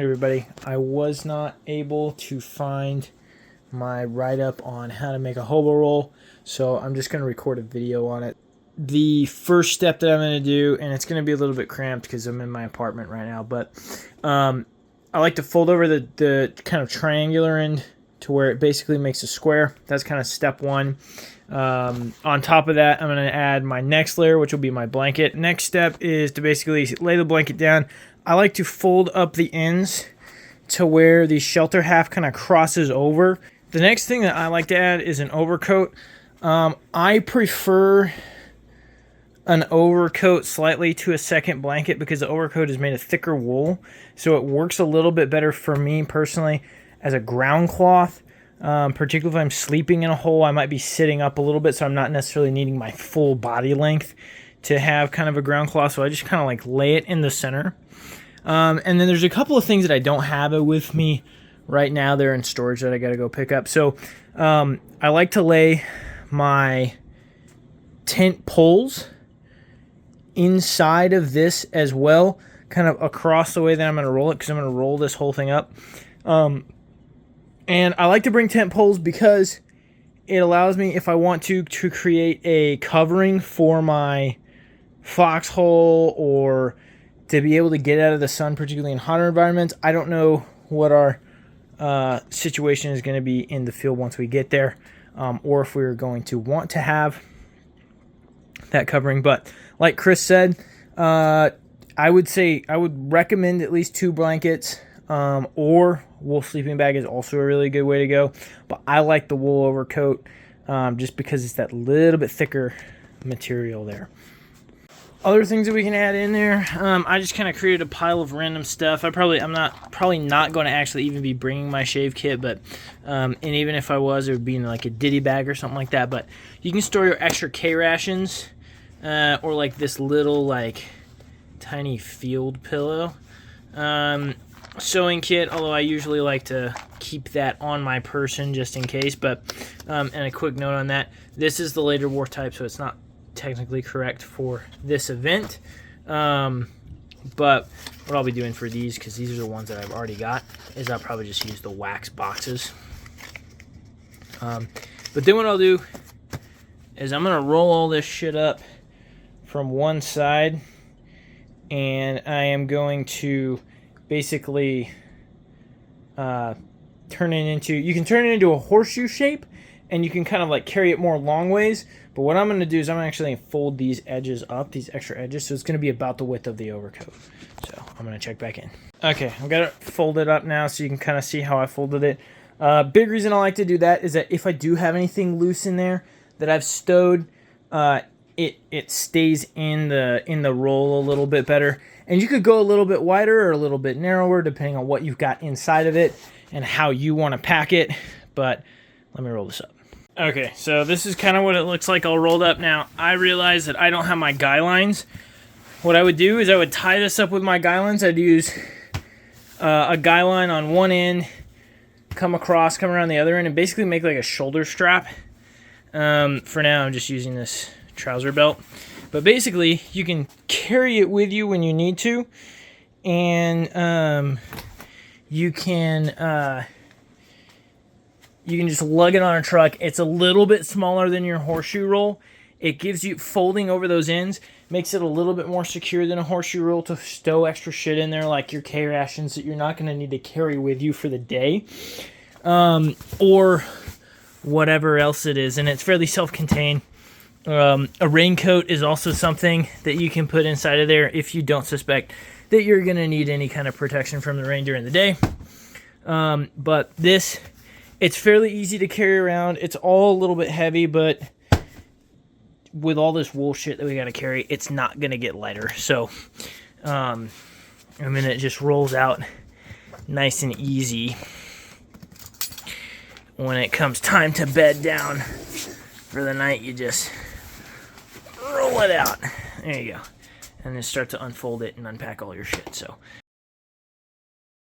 Hey everybody, I was not able to find my write-up on how to make a hobo roll, so I'm just going to record a video on it. The first step that I'm going to do, and it's going to be a little bit cramped because I'm in my apartment right now, but I like to fold over the kind of triangular end to where it basically makes a square. That's kind of step one. On top of that, I'm going to add my next layer, which will be my blanket. Next step is to basically lay the blanket down. I like to fold up the ends to where the shelter half kind of crosses over. The next thing that I like to add is an overcoat. I prefer an overcoat slightly to a second blanket because the overcoat is made of thicker wool, so it works a little bit better for me personally as a ground cloth. Particularly if I'm sleeping in a hole, I might be sitting up a little bit, so I'm not necessarily needing my full body length to have kind of a ground cloth, so I just kind of like lay it in the center. And then there's a couple of things that I don't have it with me right now. They're in storage that I got to go pick up. So I like to lay my tent poles inside of this as well, kind of across the way that I'm going to roll it, because I'm going to roll this whole thing up. And I like to bring tent poles because it allows me, if I want to create a covering for my foxhole or to be able to get out of the sun, particularly in hotter environments. I don't know what our situation is going to be in the field once we get there, or if we're going to want to have that covering. But like Chris said, I would recommend at least 2 blankets, or wool sleeping bag is also a really good way to go. But I like the wool overcoat just because it's that little bit thicker material there. Other things that we can add in there, I just kind of created a pile of random stuff. I'm probably not going to actually even be bringing my shave kit, but and even if I was, it would be in like a ditty bag or something like that. But you can store your extra K rations, or like this little like tiny field pillow. Sewing kit, although I usually like to keep that on my person just in case. But and a quick note on that, this is the later war type, so it's not technically correct for this event, but what I'll be doing for these, because these are the ones that I've already got, is I'll probably just use the wax boxes. But then what I'll do is I'm gonna roll all this shit up from one side, and I am going to basically turn it into, you can turn it into a horseshoe shape, and you can kind of like carry it more long ways. But what I'm going to do is I'm actually going to fold these edges up, these extra edges, so it's going to be about the width of the overcoat. So I'm going to check back in. Okay, I've got it folded up now so you can kind of see how I folded it. Big reason I like to do that is that if I do have anything loose in there that I've stowed, it stays in the roll a little bit better. And you could go a little bit wider or a little bit narrower depending on what you've got inside of it and how you want to pack it. But let me roll this up. Okay, so this is kind of what it looks like all rolled up. Now, I realize that I don't have my guy lines. What I would do is I would tie this up with my guy lines. I'd use a guy line on one end, come around the other end, and basically make like a shoulder strap. For now, I'm just using this trouser belt. But basically, you can carry it with you when you need to, and you can just lug it on a truck. It's a little bit smaller than your horseshoe roll. It gives you, folding over those ends, makes it a little bit more secure than a horseshoe roll to stow extra shit in there, like your K rations that you're not going to need to carry with you for the day, or whatever else it is. And it's fairly self-contained. A raincoat is also something that you can put inside of there if you don't suspect that you're going to need any kind of protection from the rain during the day. But this, it's fairly easy to carry around. It's all a little bit heavy, but with all this wool shit that we got to carry, it's not going to get lighter. So, I mean, it just rolls out nice and easy when it comes time to bed down for the night. You just roll it out. There you go. And then start to unfold it and unpack all your shit. So